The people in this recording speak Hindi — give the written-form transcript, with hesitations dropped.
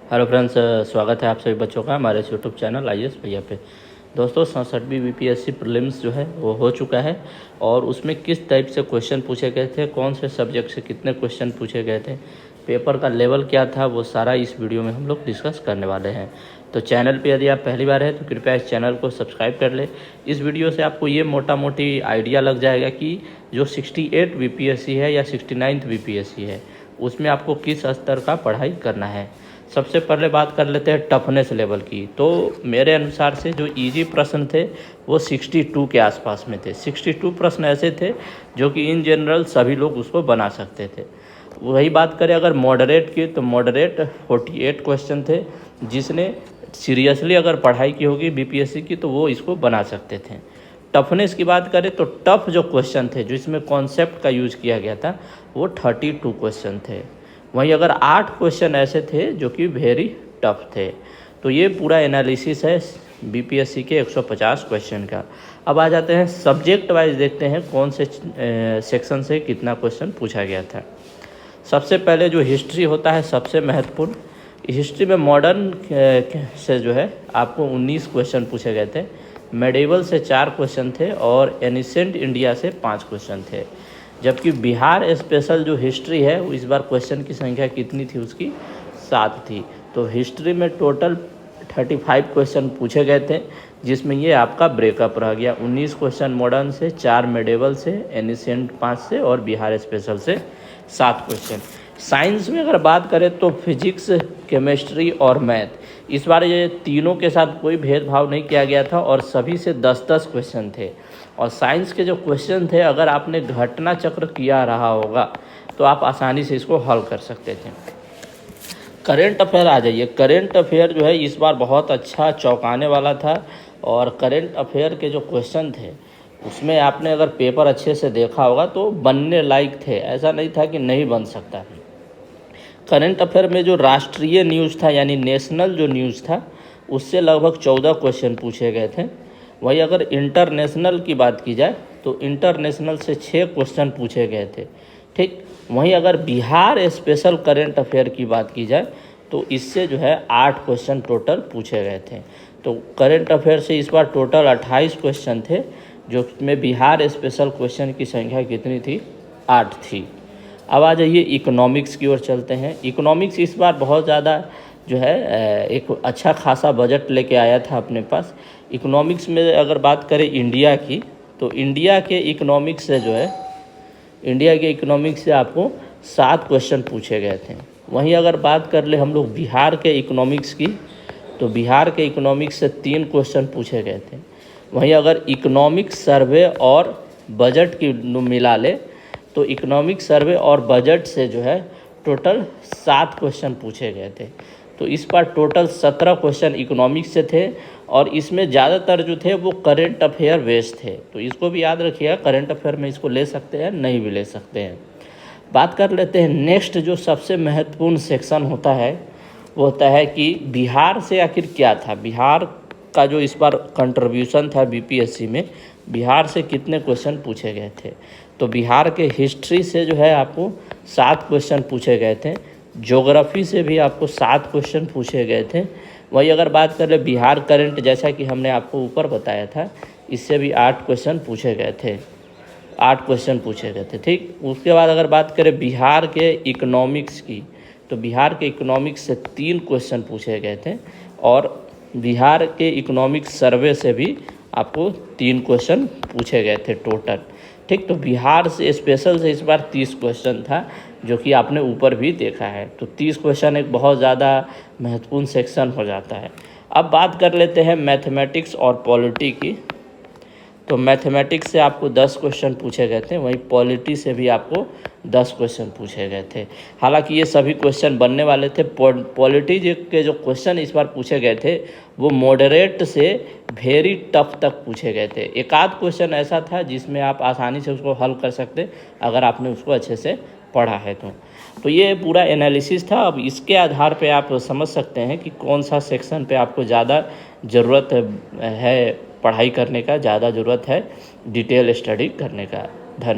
हेलो फ्रेंड्स, स्वागत है आप सभी बच्चों का हमारे यूट्यूब चैनल IAS भैया पे। दोस्तों 67वीं BPSC प्रीलिम्स जो है वो हो चुका है और उसमें किस टाइप से क्वेश्चन पूछे गए थे, कौन से सब्जेक्ट से कितने क्वेश्चन पूछे गए थे, पेपर का लेवल क्या था, वो सारा इस वीडियो में हम लोग डिस्कस करने वाले हैं। तो चैनल पे यदि आप पहली बार है तो कृपया इस चैनल को सब्सक्राइब कर ले। इस वीडियो से आपको ये मोटा मोटी आइडिया लग जाएगा कि जो 68 BPSC है या 69th BPSC है उसमें आपको किस स्तर का पढ़ाई करना है। सबसे पहले बात कर लेते हैं टफनेस लेवल की। तो मेरे अनुसार से जो इजी प्रश्न थे वो 62 के आसपास में थे। 62 प्रश्न ऐसे थे जो कि इन जनरल सभी लोग उसको बना सकते थे। वही बात करें अगर मॉडरेट की तो मॉडरेट 48 क्वेश्चन थे, जिसने सीरियसली अगर पढ़ाई की होगी BPSC की तो वो इसको बना सकते थे। टफनेस की बात करें तो टफ जो क्वेश्चन थे, जो इसमें कॉन्सेप्ट का यूज किया गया था, वो 32 क्वेश्चन थे। वहीं अगर 8 क्वेश्चन ऐसे थे जो कि वेरी टफ थे। तो ये पूरा एनालिसिस है BPSC के 150 क्वेश्चन का। अब आ जाते हैं सब्जेक्ट वाइज, देखते हैं कौन से सेक्शन से कितना क्वेश्चन पूछा गया था। सबसे पहले जो हिस्ट्री होता है सबसे महत्वपूर्ण। हिस्ट्री में मॉडर्न से जो है आपको 19 क्वेश्चन पूछे गए थे, मेडिवल से 4 क्वेश्चन थे और एनिसेंट इंडिया से 5 क्वेश्चन थे। जबकि बिहार स्पेशल जो हिस्ट्री है इस बार क्वेश्चन की संख्या कितनी थी, उसकी 7 थी। तो हिस्ट्री में टोटल 35 क्वेश्चन पूछे गए थे, जिसमें ये आपका ब्रेकअप रह गया। 19 क्वेश्चन मॉडर्न से, 4 मेडिवल से, एनिसेंट 5 से और बिहार स्पेशल से 7 क्वेश्चन। साइंस में अगर बात करें तो फिजिक्स, केमिस्ट्री और मैथ, इस बार ये तीनों के साथ कोई भेदभाव नहीं किया गया था और सभी से 10-10 क्वेश्चन थे। और साइंस के जो क्वेश्चन थे, अगर आपने घटना चक्र किया रहा होगा तो आप आसानी से इसको हल कर सकते थे। करेंट अफेयर आ जाइए। करेंट अफेयर जो है इस बार बहुत अच्छा चौंकाने वाला था और करेंट अफेयर के जो क्वेश्चन थे उसमें आपने अगर पेपर अच्छे से देखा होगा तो बनने लायक थे, ऐसा नहीं था कि नहीं बन सकता। करंट अफेयर में जो राष्ट्रीय न्यूज़ था यानी नेशनल जो न्यूज़ था उससे लगभग 14 क्वेश्चन पूछे गए थे। वहीं अगर इंटरनेशनल की बात की जाए तो इंटरनेशनल से 6 क्वेश्चन पूछे गए थे। ठीक, वहीं अगर बिहार स्पेशल करंट अफेयर की बात की जाए तो इससे जो है 8 क्वेश्चन टोटल पूछे गए थे। तो करंट अफेयर से इस बार टोटल 28 क्वेश्चन थे, जो में बिहार स्पेशल क्वेश्चन की संख्या कितनी थी, 8 थी। अब आ जाइए इकोनॉमिक्स की ओर चलते हैं। इकोनॉमिक्स इस बार बहुत ज़्यादा जो है एक अच्छा खासा बजट लेके आया था अपने पास। इकोनॉमिक्स में अगर बात करें इंडिया की तो इंडिया के इकोनॉमिक्स से जो है इंडिया के इकोनॉमिक्स से आपको 7 क्वेश्चन पूछे गए थे। वहीं अगर बात कर ले हम लोग बिहार के इकोनॉमिक्स की तो बिहार के इकोनॉमिक्स से 3 क्वेश्चन पूछे गए थे। वहीं अगर इकोनॉमिक्स सर्वे और बजट की मिला ले तो इकोनॉमिक सर्वे और बजट से जो है टोटल 7 क्वेश्चन पूछे गए थे। तो इस बार टोटल 17 क्वेश्चन इकोनॉमिक्स से थे और इसमें ज़्यादातर जो थे वो करंट अफेयर बेस्ड थे। तो इसको भी याद रखिएगा, करंट अफेयर में इसको ले सकते हैं, नहीं भी ले सकते हैं। बात कर लेते हैं नेक्स्ट जो सबसे महत्वपूर्ण सेक्शन होता है वो होता है कि बिहार से आखिर क्या था। बिहार का जो इस बार कंट्रीब्यूशन था BPSC में, बिहार से कितने क्वेश्चन पूछे गए थे। तो बिहार के हिस्ट्री से जो है आपको 7 क्वेश्चन पूछे गए थे। ज्योग्राफी से भी आपको 7 क्वेश्चन पूछे गए थे। वही अगर बात करें बिहार करंट, जैसा कि हमने आपको ऊपर बताया था, इससे भी 8 क्वेश्चन पूछे गए थे। 8 क्वेश्चन पूछे गए थे। ठीक, उसके बाद अगर बात करें बिहार के इकोनॉमिक्स की तो बिहार के इकोनॉमिक्स से 3 क्वेश्चन पूछे गए थे और बिहार के इकोनॉमिक्स सर्वे से भी आपको 3 क्वेश्चन पूछे गए थे टोटल। ठीक, तो बिहार से स्पेशल से इस बार 30 क्वेश्चन था, जो कि आपने ऊपर भी देखा है। तो 30 क्वेश्चन एक बहुत ज़्यादा महत्वपूर्ण सेक्शन हो जाता है। अब बात कर लेते हैं मैथमेटिक्स और पॉलिटी की। तो मैथमेटिक्स से आपको 10 क्वेश्चन पूछे गए थे, वहीं पॉलिटी से भी आपको 10 क्वेश्चन पूछे गए थे। हालांकि ये सभी क्वेश्चन बनने वाले थे। पॉलिटी के जो क्वेश्चन इस बार पूछे गए थे वो मॉडरेट से वेरी टफ तक पूछे गए थे। एक आध क्वेश्चन ऐसा था जिसमें आप आसानी से उसको हल कर सकते अगर आपने उसको अच्छे से पढ़ा है तो ये पूरा एनालिसिस था। अब इसके आधार पे आप समझ सकते हैं कि कौन सा सेक्शन पे आपको ज़्यादा ज़रूरत है पढ़ाई करने का, ज़्यादा ज़रूरत है डिटेल स्टडी करने का। धन्यवाद।